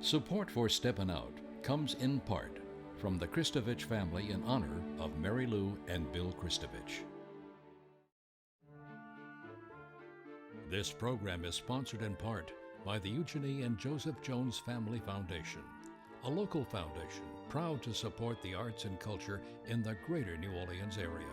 Support for Steppin Out comes in part from the Kristovich family in honor of Mary Lou and Bill Kristovich. This program is sponsored in part by the Eugenie and Joseph Jones Family Foundation, a local foundation proud to support the arts and culture in the greater New Orleans area.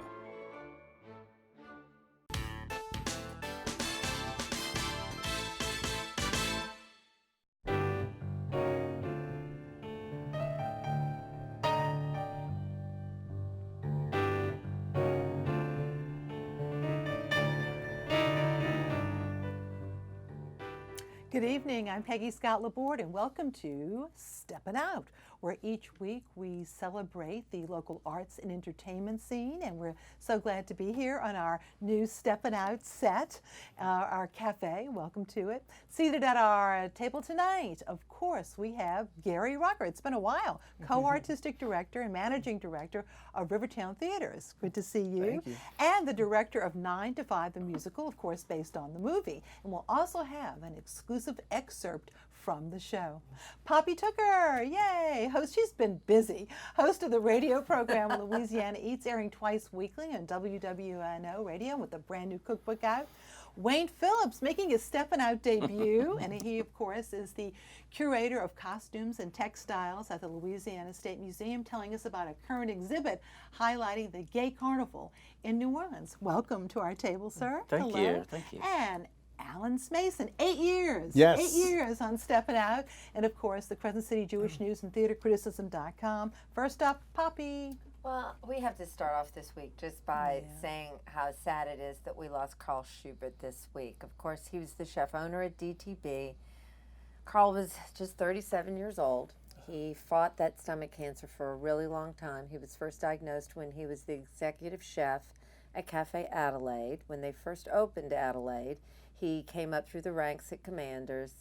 Good evening, I'm Peggy Scott Laborde, and welcome to Steppin Out, where each week we celebrate the local arts and entertainment scene, and we're so glad to be here on our new Steppin Out set, our cafe. Welcome to it. Seated at our table tonight, of course, we have Gary Rucker. It's been a while, co-artistic director and managing director of Rivertown Theaters. Good to see you. Thank you. And the director of 9 to 5, the musical, of course, based on the movie. And we'll also have an exclusive excerpt from the show. Poppy Tucker, yay! She's been busy. Host of the radio program Louisiana Eats, airing twice weekly on WWNO radio with a brand new cookbook out. Wayne Phillips making his Steppin Out debut, and he, of course, is the curator of Costumes and Textiles at the Louisiana State Museum, telling us about a current exhibit highlighting the Gay Carnival in New Orleans. Welcome to our table, sir. Thank Hello. you. Thank you. And Alan Smason, 8 years. Yes. 8 years on Steppin Out. And of course, the Crescent City Jewish News and TheaterCriticism.com. First up, Poppy. Well, we have to start off this week just by saying how sad it is that we lost Carl Schubert this week. Of course, he was the chef owner at DTB. Carl was just 37 years old. He fought that stomach cancer for a really long time. He was first diagnosed when he was the executive chef at Cafe Adelaide. When they first opened Adelaide, he came up through the ranks at Commanders.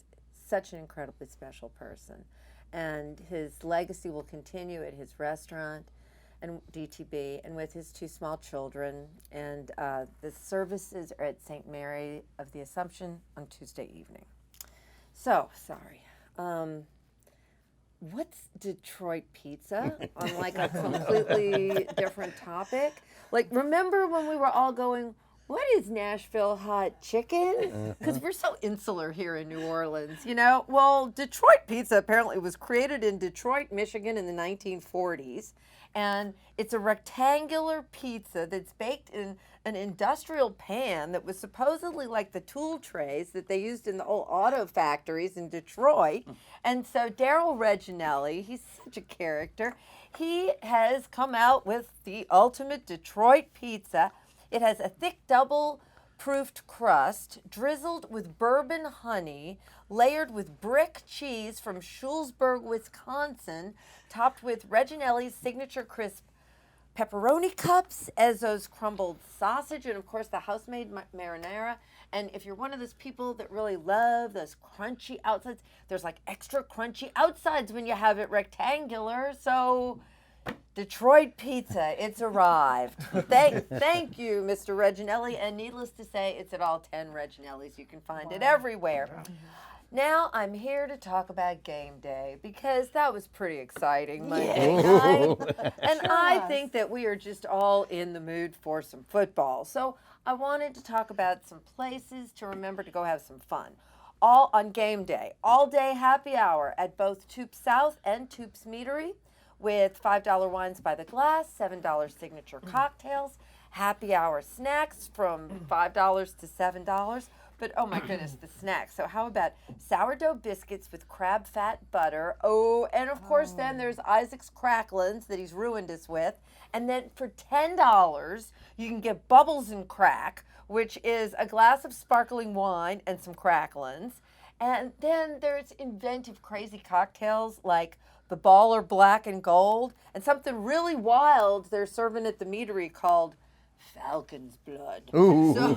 Such an incredibly special person. And his legacy will continue at his restaurant and DTB and with his 2 small children. And the services are at St. Mary of the Assumption on Tuesday evening. So, sorry. What's Detroit pizza on like a completely different topic? Like, remember when we were all going, what is Nashville hot chicken? Because we're so insular here in New Orleans, you know? Well, Detroit pizza apparently was created in Detroit, Michigan in the 1940s. And it's a rectangular pizza that's baked in an industrial pan that was supposedly like the tool trays that they used in the old auto factories in Detroit. And so Daryl Reginelli, he's such a character, he has come out with the ultimate Detroit pizza. It has a thick double-proofed crust, drizzled with bourbon honey, layered with brick cheese from Schulzburg, Wisconsin, topped with Reginelli's signature crisp pepperoni cups, Ezzo's crumbled sausage, and of course the house-made marinara. And if you're one of those people that really love those crunchy outsides, there's like extra crunchy outsides when you have it rectangular. So Detroit pizza, it's arrived. Thank you, Mr. Reginelli. And needless to say, it's at all 10 Reginellis. You can find it everywhere. Now I'm here to talk about game day because that was pretty exciting Monday night. And I think that we are just all in the mood for some football. So I wanted to talk about some places to remember to go have some fun. All on game day. All day happy hour at both Toops South and Toops Meadery with $5 wines by the glass, $7 signature cocktails, happy hour snacks from $5 to $7. But oh my goodness, the snacks. So how about sourdough biscuits with crab fat butter? Oh, and of course then there's Isaac's Cracklins that he's ruined us with. And then for $10, you can get Bubbles and Crack, which is a glass of sparkling wine and some cracklins. And then there's inventive, crazy cocktails like the Baller Black and Gold, and something really wild they're serving at the meadery called Falcon's Blood. Ooh. So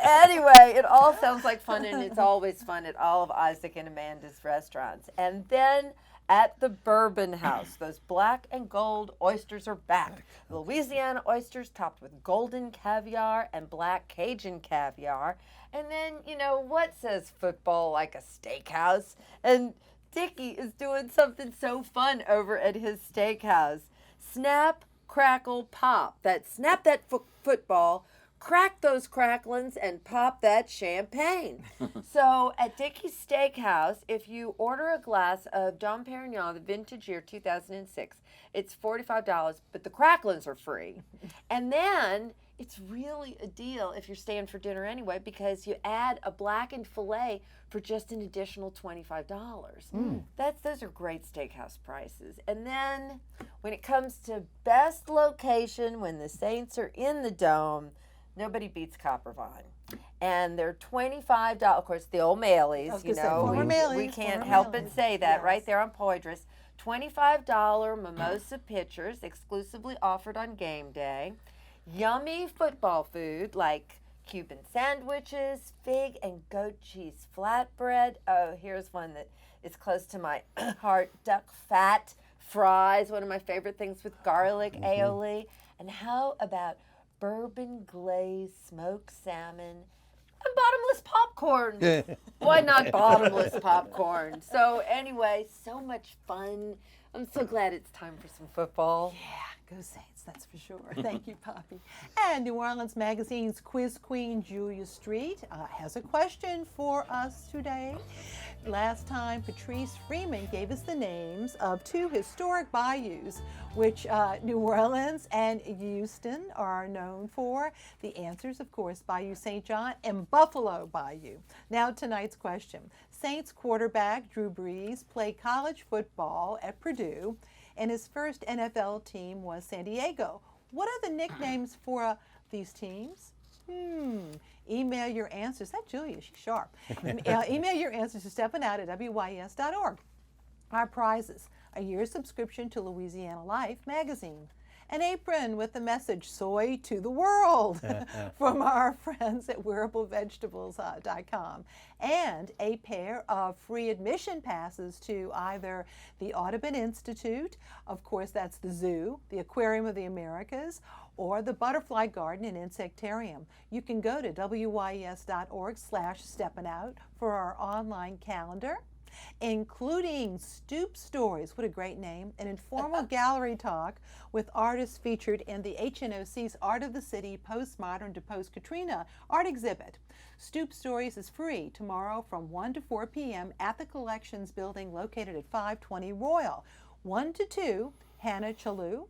anyway, it all sounds like fun, and it's always fun at all of Isaac and Amanda's restaurants. And then at the Bourbon House, those black and gold oysters are back. Louisiana oysters topped with golden caviar and black Cajun caviar. And then, you know, what says football like a steakhouse? And Dickie is doing something so fun over at his steakhouse. Snap, crackle, pop. Snap that football, crack those cracklins, and pop that champagne. So at Dickie's Steakhouse, if you order a glass of Dom Perignon, the vintage year 2006, it's $45, but the cracklins are free. And then it's really a deal if you're staying for dinner anyway, because you add a blackened filet for just an additional $25. Those are great steakhouse prices. And then when it comes to best location, when the Saints are in the Dome, nobody beats Copper Vine. And they're $25, of course, the old Maileys, you know. We can't help but say that right there on Poydras. $25 mimosa pitchers exclusively offered on game day. Yummy football food like Cuban sandwiches, fig and goat cheese flatbread. Oh, here's one that is close to my heart. Duck fat fries, one of my favorite things with garlic aioli. And how about bourbon glazed smoked salmon and bottomless popcorn? Why not bottomless popcorn? So anyway, so much fun. I'm so glad it's time for some football. Yeah, go Saints, that's for sure. Thank you, Poppy. And New Orleans Magazine's quiz queen, Julia Street, has a question for us today. Last time, Patrice Freeman gave us the names of two historic bayous, which New Orleans and Houston are known for. The answers, of course, Bayou St. John and Buffalo Bayou. Now tonight's question. Saints quarterback Drew Brees played college football at Purdue, and his first NFL team was San Diego. What are the nicknames for these teams? Email your answers. That Julia, she's sharp. Email your answers to steppinout@wyes.org. Our prizes: a year's subscription to Louisiana Life magazine, an apron with the message "Soy to the World" from our friends at wearablevegetables.com, and a pair of free admission passes to either the Audubon Institute, of course that's the zoo, the Aquarium of the Americas, or the Butterfly Garden and Insectarium. You can go to wyes.org/steppinout for our online calendar, including Stoop Stories, what a great name, an informal gallery talk with artists featured in the HNOC's Art of the City Postmodern to Post-Katrina art exhibit. Stoop Stories is free tomorrow from 1 to 4 p.m. at the Collections Building located at 520 Royal. 1 to 2, Hannah Chalou.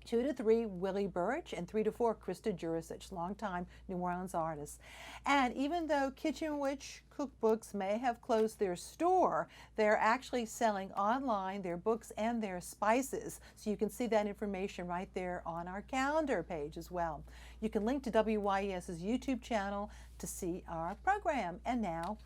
2 to 3, Willie Birch, and 3 to 4, Krista Jurisic, longtime New Orleans artists. And even though Kitchen Witch cookbooks may have closed their store, they're actually selling online their books and their spices. So you can see that information right there on our calendar page as well. You can link to WYES's YouTube channel to see our program. And now,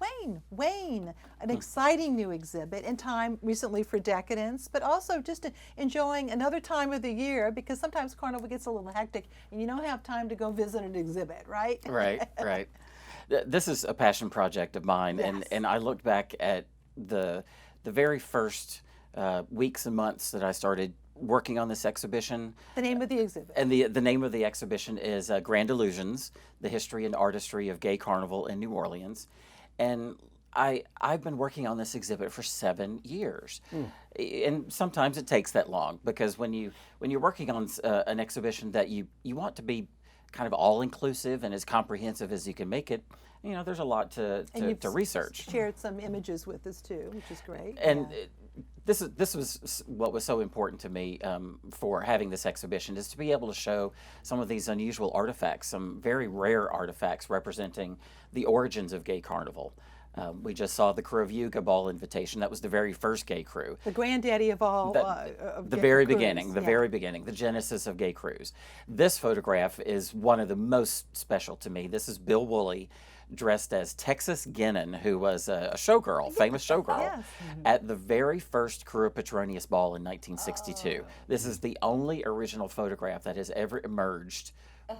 Wayne, an exciting new exhibit in time recently for Decadence, but also just enjoying another time of the year, because sometimes Carnival gets a little hectic and you don't have time to go visit an exhibit, right? Right. This is a passion project of mine, Yes. and I looked back at the very first weeks and months that I started working on this exhibition. The name of the exhibit. And the name of the exhibition is Grand Illusions, the History and Artistry of Gay Carnival in New Orleans. And I've been working on this exhibit for 7 years. And sometimes it takes that long, because when you're working on an exhibition that you want to be kind of all-inclusive and as comprehensive as you can make it, there's a lot to research. Shared some images with us too, which is great. And this was what was so important to me for having this exhibition, is to be able to show some of these unusual artifacts, some very rare artifacts representing the origins of Gay Carnival. We just saw the Krewe Yuga Ball invitation. That was the very first gay crew. The granddaddy of all the very beginning, very beginning, the genesis of gay crews. This photograph is one of the most special to me. This is Bill Woolley dressed as Texas Guinan, who was a showgirl, famous showgirl, at the very first Krewe Petronius Ball in 1962. This is the only original photograph that has ever emerged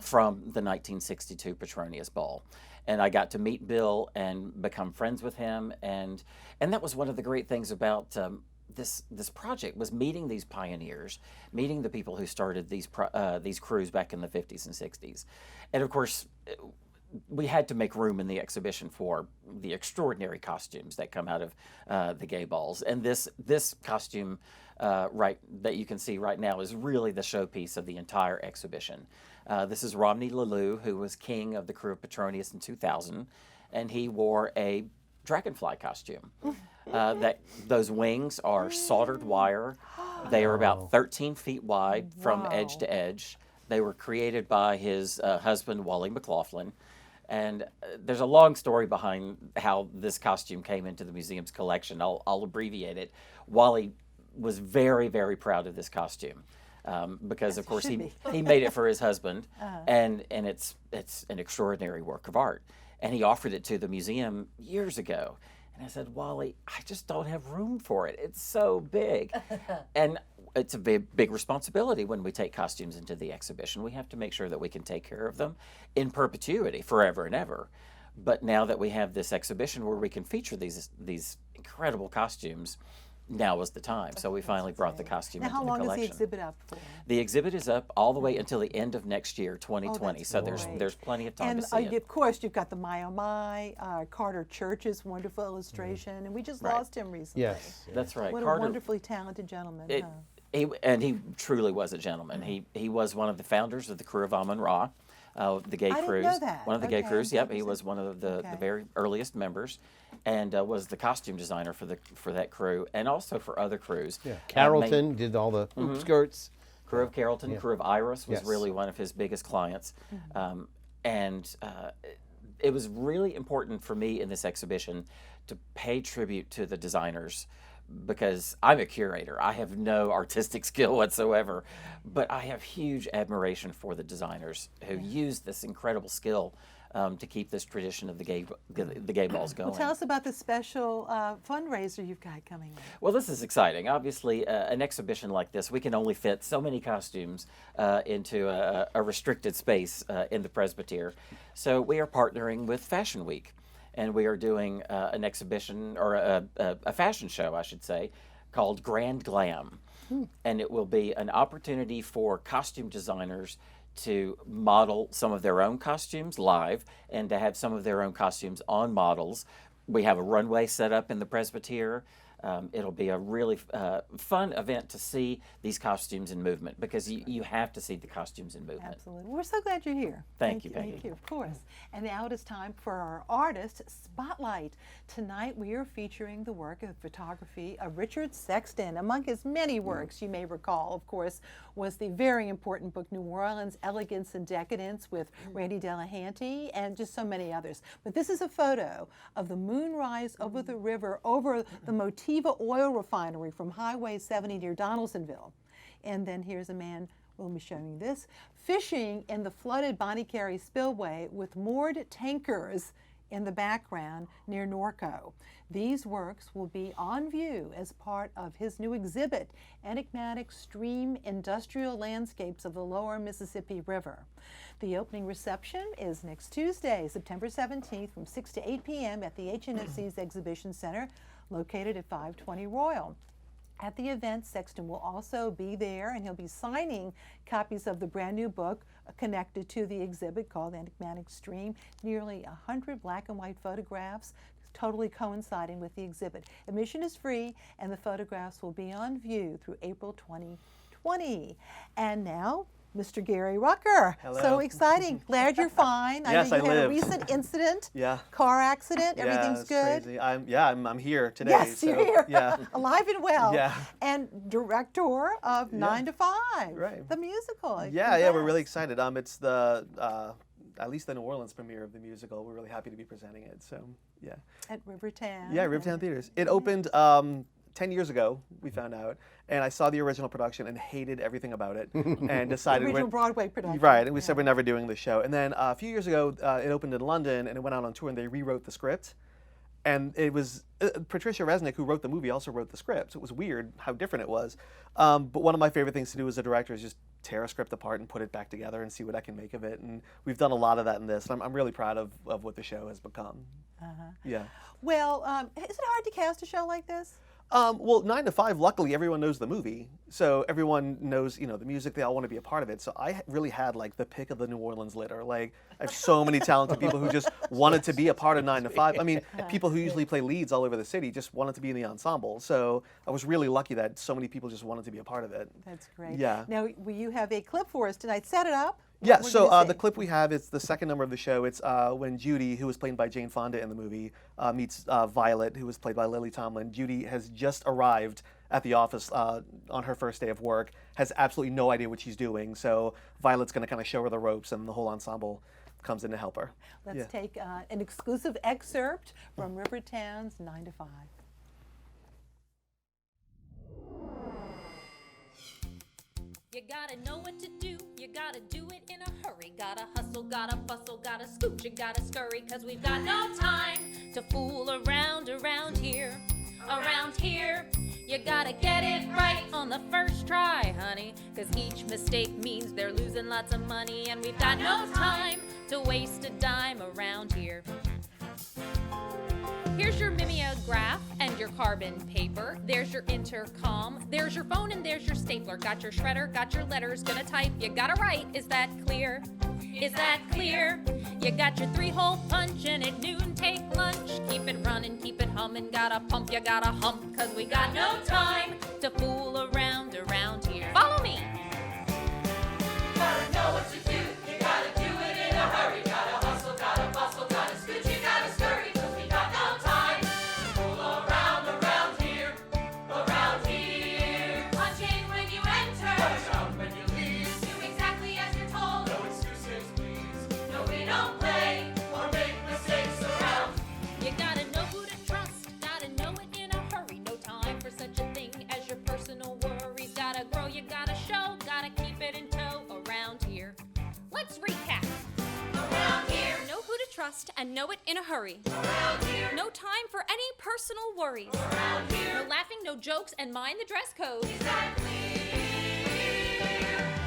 from the 1962 Petronius Ball. And I got to meet Bill and become friends with him, and that was one of the great things about this project, was meeting these pioneers, meeting the people who started these crews back in the 50s and 60s. And of course, we had to make room in the exhibition for the extraordinary costumes that come out of the gay balls. And this costume that you can see right now is really the showpiece of the entire exhibition. This is Romnie Leleux, who was king of the Krewe of Petronius in 2000, and he wore a dragonfly costume. Those wings are soldered wire. They are about 13 feet wide from edge to edge. They were created by his husband, Wally McLaughlin. And there's a long story behind how this costume came into the museum's collection. I'll abbreviate it. Wally was very, very proud of this costume because, of course, he made it for his husband, and it's an extraordinary work of art. And he offered it to the museum years ago. And I said, Wally, I just don't have room for it. It's so big. And it's a big responsibility when we take costumes into the exhibition. We have to make sure that we can take care of them in perpetuity, forever and ever. But now that we have this exhibition where we can feature these incredible costumes, now is the time. So we finally brought the costume into the collection. How long is the exhibit up for? The exhibit is up all the way until the end of next year, 2020. So there's plenty of time to see it. And of course, you've got the My Oh My, Carter Church's wonderful illustration, and we just lost him recently. Yes. That's right. What Carter, a wonderfully talented gentleman. He truly was a gentleman. He was one of the founders of the crew of Amon-Ra, the gay crews. I didn't know that. One of the gay crews. Yep, he was one of the very earliest members, and was the costume designer for that crew, and also for other crews. Yeah. Carrollton did all the skirts. Crew of Carrollton, Crew of Iris was really one of his biggest clients, and it was really important for me in this exhibition to pay tribute to the designers, because I'm a curator. I have no artistic skill whatsoever, but I have huge admiration for the designers who use this incredible skill to keep this tradition of the gay balls going. Well, tell us about the special fundraiser you've got coming up. Well, this is exciting. Obviously, an exhibition like this, we can only fit so many costumes into a restricted space in the Presbytere. So we are partnering with Fashion Week, and we are doing an exhibition, or a fashion show, I should say, called Grand Glam. And it will be an opportunity for costume designers to model some of their own costumes live, and to have some of their own costumes on models. We have a runway set up in the Presbytere. It'll be a really fun event to see these costumes in movement, because you have to see the costumes in movement. Absolutely. We're so glad you're here. Thank you, Peggy. Thank you, of course. And now it is time for our Artist Spotlight. Tonight we are featuring the work of photography of Richard Sexton. Among his many works, you may recall, of course, was the very important book New Orleans, Elegance and Decadence with Randy Delahanty, and just so many others. But this is a photo of the moonrise over the river, over the Motiva oil refinery from Highway 70 near Donaldsonville. And then here's a man, we'll be showing this, fishing in the flooded Bonnie Carey spillway with moored tankers in the background near Norco. These works will be on view as part of his new exhibit, Enigmatic Stream Industrial Landscapes of the Lower Mississippi River. The opening reception is next Tuesday, September 17th from 6 to 8 p.m. at the HNFC's Exhibition Center, located at 520 Royal. At the event, Sexton will also be there, and he'll be signing copies of the brand new book connected to the exhibit called Enigmatic Stream, nearly 100 black and white photographs totally coinciding with the exhibit. Admission is free, and the photographs will be on view through April 2020. And now, Mr. Gary Rucker. Hello. So exciting. Glad you're fine. Yes, I know you had a lived. recent incident. Yeah. Car accident. Yeah, Everything's it's good. Crazy. I'm here today. Yes, so, you're here. Yeah. Alive and well. Yeah. And director of 9 to 5. Right. The musical. Yeah, we're really Congrats. excited. It's the at least the New Orleans premiere of the musical. We're really happy to be presenting it. So yeah. At Rivertown. Yeah, Rivertown Theaters. It opened 10 years ago, we found out, and I saw the original production and hated everything about it, and decided Original Broadway production. Right, and we said we're never doing the show. And then a few years ago, it opened in London, and it went out on tour, and they rewrote the script. And it was Patricia Resnick, who wrote the movie, also wrote the script. So it was weird how different it was. But one of my favorite things to do as a director is just tear a script apart and put it back together and see what I can make of it. And we've done a lot of that in this. And I'm really proud of what the show has become. Yeah. Well, is it hard to cast a show like this? Well, 9 to 5, luckily everyone knows the movie. So everyone knows, the music, they all want to be a part of it. So I really had like the pick of the New Orleans litter. Like I have so many talented people who just wanted to be a part of 9 to 5. I mean, people who usually play leads all over the city just wanted to be in the ensemble. So I was really lucky that so many people just wanted to be a part of it. That's great. Yeah. Now, you have a clip for us tonight. Set it up. Yeah, What we're so gonna the see. clip we have, it's the second number of the show. It's when Judy, who was played by Jane Fonda in the movie, meets Violet, who was played by Lily Tomlin. Judy has just arrived at the office on her first day of work, has absolutely no idea what she's doing. So Violet's going to kind of show her the ropes, and the whole ensemble comes in to help her. Let's take an exclusive excerpt from Rivertown's 9 to 5. You gotta know what to do, you gotta do it in a hurry. Gotta hustle, gotta bustle, gotta scoot, you gotta scurry. Cause we've got no time to fool around here. Around here, you gotta get it right on the first try, honey. Cause each mistake means they're losing lots of money. And we've got no time to waste a dime around here. Here's your mimeograph and your carbon paper. There's your intercom. There's your phone and there's your stapler. Got your shredder, got your letters. Gonna type, you gotta write. Is that clear? Is that clear? You got your 3-hole punch and at noon take lunch. Keep it running, keep it humming. Gotta pump, you gotta hump. Cause we got no time to fool around here. Follow me. You gotta know what to do. You gotta do it in a hurry. Gotta hustle, gotta bustle, gotta scoot, you gotta scurry. Cause we got no time to fool around here. Around here. Punch in when you enter. Punch out when you leave. Do exactly as you're told. No excuses, please. No, we don't play or make mistakes around. You gotta know who to trust. Gotta know it in a hurry. No time for such a thing as your personal worries. Gotta grow, you gotta show. Gotta keep it in tow around here. Let's recap. Around here. Know who to trust and know it in a hurry. Around here. No time for any personal worries. Around here. No laughing, no jokes, and mind the dress code. Is that clear?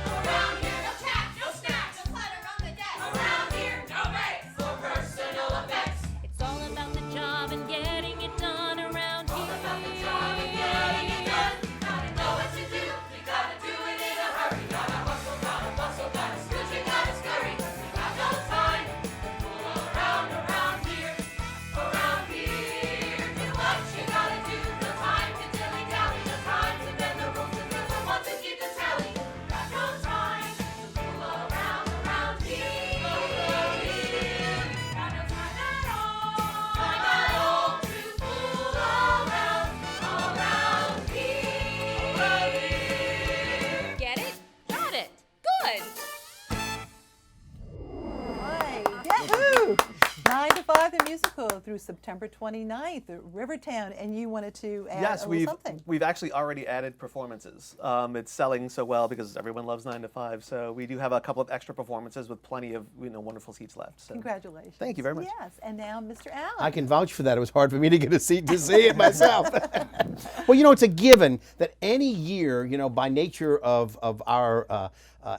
Around here. No chat, no snacks, no clutter on the desk. Around here. No breaks for personal effects. It's all about the job and getting it done around here. All about the job and getting it done. Gotta know what to do. You gotta do it in a hurry. Gotta hustle, gotta bustle, gotta scoot, you gotta scurry. We got no time to fool around here. Around here. Do what you gotta do. No time to dilly-dally. No time to bend the rules. And there's no one to keep the tally. Got no time to fool around here. Got no time at all. Time at all to fool around here. Get it? Got it. Good. Right. Yahoo! 9 to 5, the musical, through September 29th at Rivertown. And you wanted to add Yes, a little something. we've actually already added performances. It's selling so well because everyone loves 9 to 5. So we do have a couple of extra performances with plenty of wonderful seats left. So. Congratulations. Thank you very much. Yes. And now, Mr. Allen. I can vouch for that. It was hard for me to get a seat to see it myself. Well, it's a given that any year, by nature of our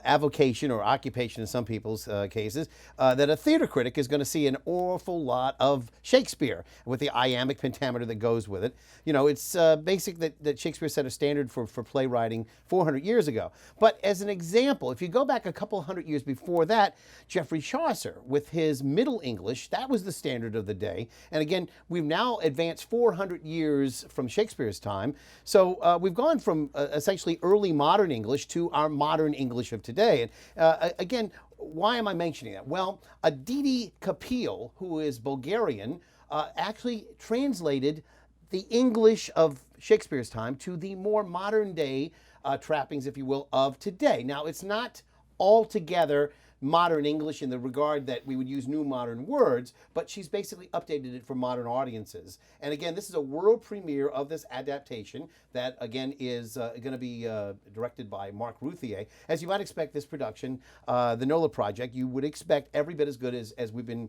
avocation or occupation in some people's cases, that a theater critic is going to see an awful lot of Shakespeare with the iambic pentameter that goes with it. It's basic that Shakespeare set a standard for playwriting 400 years ago. But as an example, if you go back a couple hundred years before that, Geoffrey Chaucer with his Middle English, that was the standard of the day. And again, we've now advanced 400 years from Shakespeare's time. So we've gone from essentially early modern English to our modern English of today. And again, why am I mentioning that? Well, Aditi Kapil, who is Bulgarian, actually translated the English of Shakespeare's time to the more modern day trappings, if you will, of today. Now, it's not altogether modern English in the regard that we would use new modern words, but she's basically updated it for modern audiences. And again, this is a world premiere of this adaptation that, again, is going to be directed by Mark Routhier. As you might expect, this production, the NOLA Project, you would expect every bit as good as we've been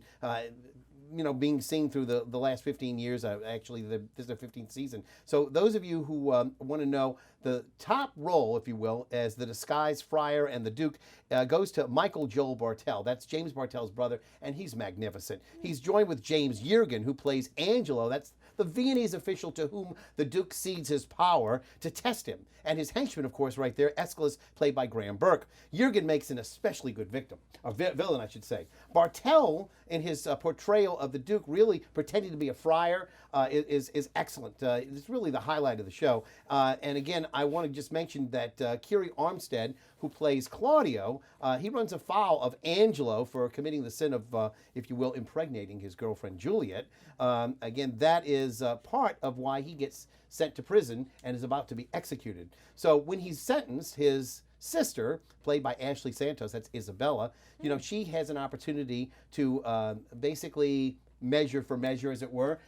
being seen through the last 15 years. Actually, this is the 15th season. So those of you who want to know, the top role, if you will, as the disguised friar and the Duke goes to Michael Joel Bartel. That's James Bartel's brother, and he's magnificent. He's joined with James Yergin, who plays Angelo. That's the Viennese official to whom the Duke cedes his power to test him. And his henchman, of course, right there, Aeschylus, played by Graham Burke. Jürgen makes an especially good victim, or villain, I should say. Bartel, in his portrayal of the Duke, really pretending to be a friar, is excellent. It's really the highlight of the show. And again, I want to just mention that Kiri Armstead, who plays Claudio, he runs afoul of Angelo for committing the sin of, if you will, impregnating his girlfriend Juliet. Again, that is part of why he gets sent to prison and is about to be executed. So when he's sentenced, his sister, played by Ashley Santos, that's Isabella, you know, she has an opportunity to basically measure for measure, as it were,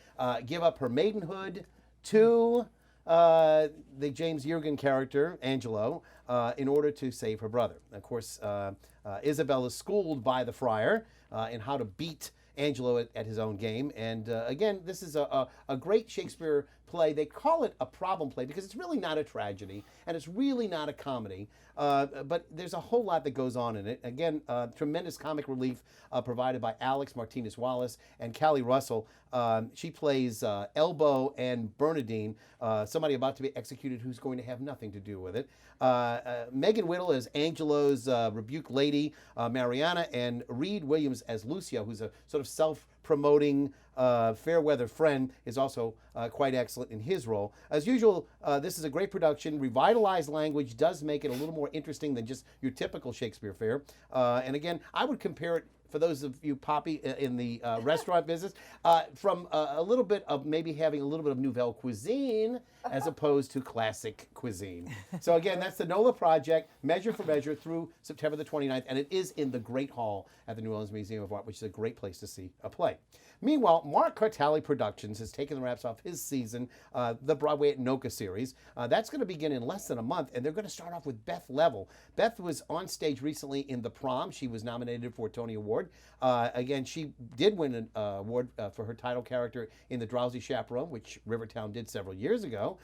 give up her maidenhood to the James Jürgen character, Angelo, in order to save her brother. Of course, Isabella is schooled by the friar in how to beat Angelo at his own game. And again, this is a great Shakespeare play. They call it a problem play because it's really not a tragedy and it's really not a comedy. But there's a whole lot that goes on in it. Again, tremendous comic relief provided by Alex Martinez-Wallace and Callie Russell. She plays Elbow and Bernadine, somebody about to be executed who's going to have nothing to do with it. Megan Whittle as Angelo's rebuke lady, Mariana, and Reed Williams as Lucio, who's a sort of self-promoting fair weather friend, is also quite excellent in his role. As usual, this is a great production. Revitalized language does make it a little more interesting than just your typical Shakespeare fare. And again, I would compare it, for those of you, Poppy, in the restaurant business, from a little bit of maybe having a little bit of nouvelle cuisine as opposed to classic cuisine. So again, that's the NOLA project, Measure for Measure, through September the 29th, and it is in the Great Hall at the New Orleans Museum of Art, which is a great place to see a play. Meanwhile, Mark Cartali Productions has taken the wraps off his season, the Broadway at Noka series. That's going to begin in less than a month, and they're going to start off with Beth Level. Beth was on stage recently in The Prom. She was nominated for a Tony Award. Again, she did win an award for her title character in The Drowsy Chaperone, which Rivertown did several years ago.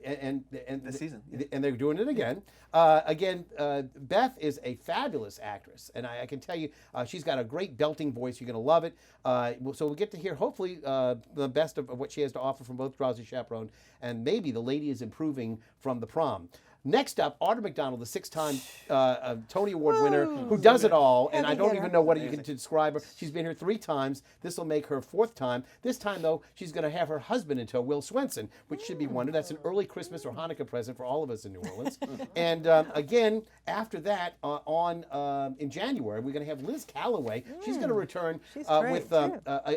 And this season. And they're doing it again. Beth is a fabulous actress, and I can tell you, she's got a great belting voice. You're going to love it. So we'll get to hear, hopefully, the best of what she has to offer from both Drowsy Chaperone and maybe The Lady is Improving from The Prom. Next up, Audra McDonald, the six-time Tony Award winner, who does it all, and I don't even know what you can describe her. She's been here 3 times. This will make her 4th time. This time, though, she's going to have her husband in tow, Will Swenson, which should be wonderful. That's an early Christmas or Hanukkah present for all of us in New Orleans. And again, after that, in January, we're going to have Liz Calloway. She's going to return with,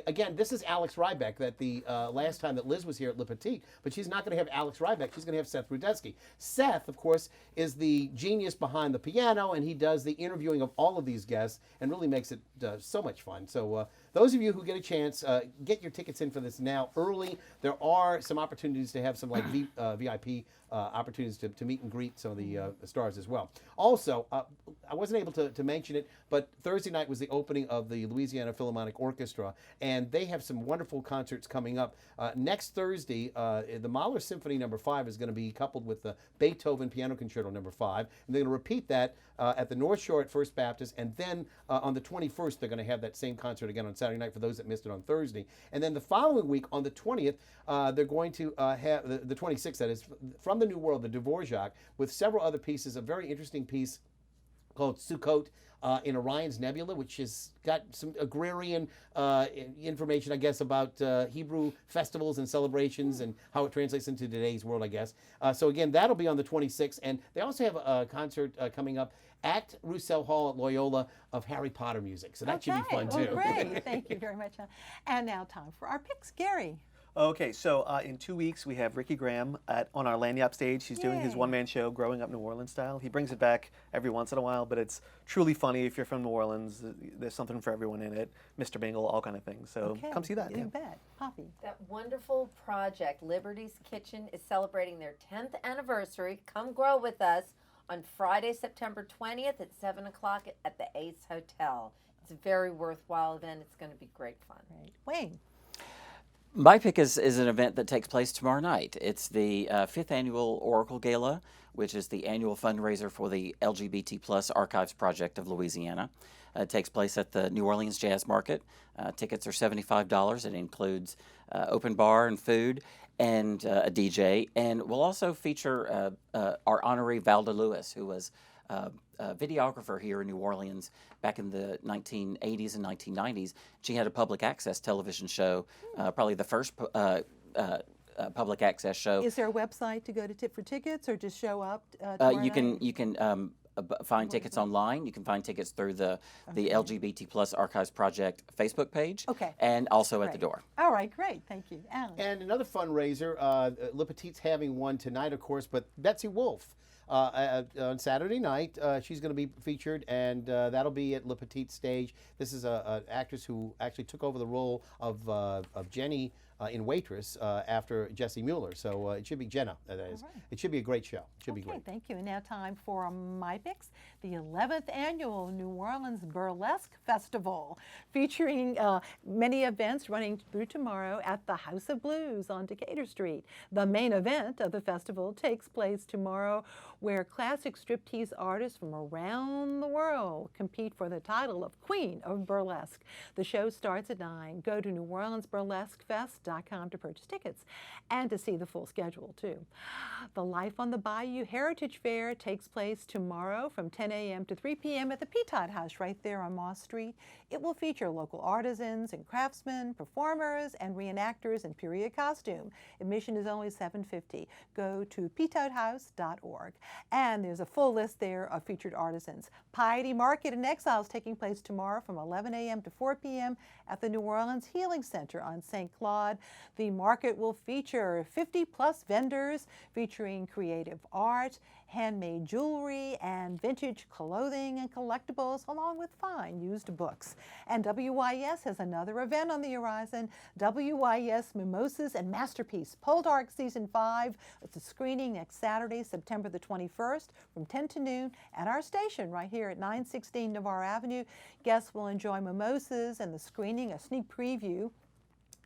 again, this is Alex Rybeck, that the last time that Liz was here at Le Petit, but she's not going to have Alex Rybeck. She's going to have Seth Rudetsky. Seth, of course, is the genius behind the piano, and he does the interviewing of all of these guests and really makes it so much fun. So those of you who get a chance, get your tickets in for this now early. There are some opportunities to have some like VIP opportunities to meet and greet some of the stars as well. Also, I wasn't able to mention it, but Thursday night was the opening of the Louisiana Philharmonic Orchestra, and they have some wonderful concerts coming up. Next Thursday, the Mahler Symphony No. 5 is going to be coupled with the Beethoven Piano Concerto No. 5, and they're going to repeat that at the North Shore at First Baptist, and then on the 21st, they're going to have that same concert again on Saturday night for those that missed it on Thursday. And then the following week, on the 20th, they're going to have, the 26th, that is, from the New World, the Dvorak, with several other pieces, a very interesting piece called Sukkot in Orion's Nebula, which has got some agrarian information, I guess, about Hebrew festivals and celebrations and how it translates into today's world, I guess. So again, that'll be on the 26th. And they also have a concert coming up at Roussel Hall at Loyola of Harry Potter music. So that should be fun, too. Well, great. Thank you very much. And now time for our picks. Gary. Okay, so in 2 weeks we have Ricky Graham on our Lanyap stage. He's doing his one-man show, Growing Up New Orleans Style. He brings it back every once in a while, but it's truly funny if you're from New Orleans. There's something for everyone in it. Mr. Bingle, all kind of things. So come see that. You bet. Poppy. That wonderful project, Liberty's Kitchen, is celebrating their 10th anniversary. Come grow with us on Friday, September 20th at 7 o'clock at the Ace Hotel. It's a very worthwhile event. It's going to be great fun. Right. Wayne. My pick is an event that takes place tomorrow night. It's the 5th Annual Oracle Gala, which is the annual fundraiser for the LGBT plus Archives Project of Louisiana. It takes place at the New Orleans Jazz Market. Tickets are $75. It includes open bar and food and a DJ. And we'll also feature our honoree Valda Lewis, who was a videographer here in New Orleans back in the 1980s and 1990s. She had a public access television show, probably the first public access show. Is there a website to go to for tickets, or just show up? You can find tickets online. You can find tickets through the LGBT plus Archives Project Facebook page. Okay. And also at the door. All right, great. Thank you, Alan. And another fundraiser, Le Petit's having one tonight, of course, but Betsy Wolfe. On Saturday night, she's going to be featured, and that'll be at Le Petit's stage. This is an actress who actually took over the role of Jenny in Waitress after Jessie Mueller. So it should be Jenna, that is. Right. It should be a great show. It should be great. Thank you. And now time for my picks. The 11th Annual New Orleans Burlesque Festival, featuring many events running through tomorrow at the House of Blues on Decatur Street. The main event of the festival takes place tomorrow, where classic striptease artists from around the world compete for the title of Queen of Burlesque. The show starts at 9. Go to NewOrleansBurlesqueFest.com to purchase tickets and to see the full schedule, too. The Life on the Bayou Heritage Fair takes place tomorrow from 10 a.m. to 3 p.m. at the Peatod House right there on Moss Street. It will feature local artisans and craftsmen, performers, and reenactors in period costume. Admission is only $7.50. Go to peatodhouse.org. And there's a full list there of featured artisans. Piety Market in Exile is taking place tomorrow from 11 a.m. to 4 p.m. at the New Orleans Healing Center on St. Claude. The market will feature 50-plus vendors featuring creative art, handmade jewelry, and vintage clothing and collectibles, along with fine used books. And WYES has another event on the horizon, WYES Mimosas and Masterpiece, Poldark Season 5. It's a screening next Saturday, September the 21st from 10 to noon at our station right here at 916 Navarre Avenue. Guests will enjoy mimosas and the screening, a sneak preview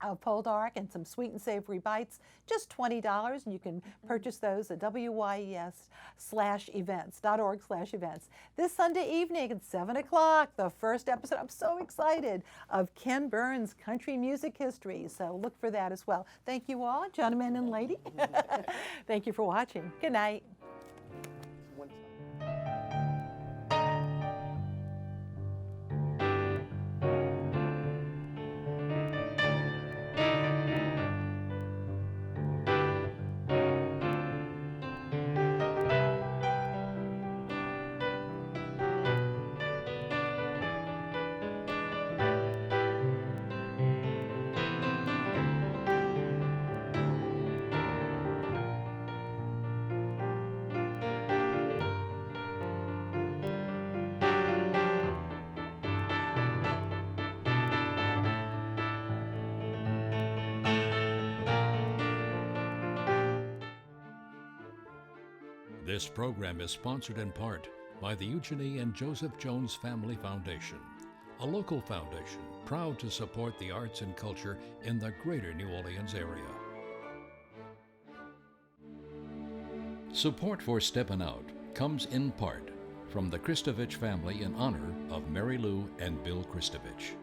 of Poldark and some sweet and savory bites, just $20, and you can purchase those at WYES/events.org/events. This Sunday evening at 7 o'clock, the first episode, I'm so excited, of Ken Burns' Country Music History, so look for that as well. Thank you all, gentlemen and lady. Thank you for watching. Good night. This program is sponsored in part by the Eugenie and Joseph Jones Family Foundation, a local foundation proud to support the arts and culture in the greater New Orleans area. Support for Steppin Out comes in part from the Kristovich family in honor of Mary Lou and Bill Kristovich.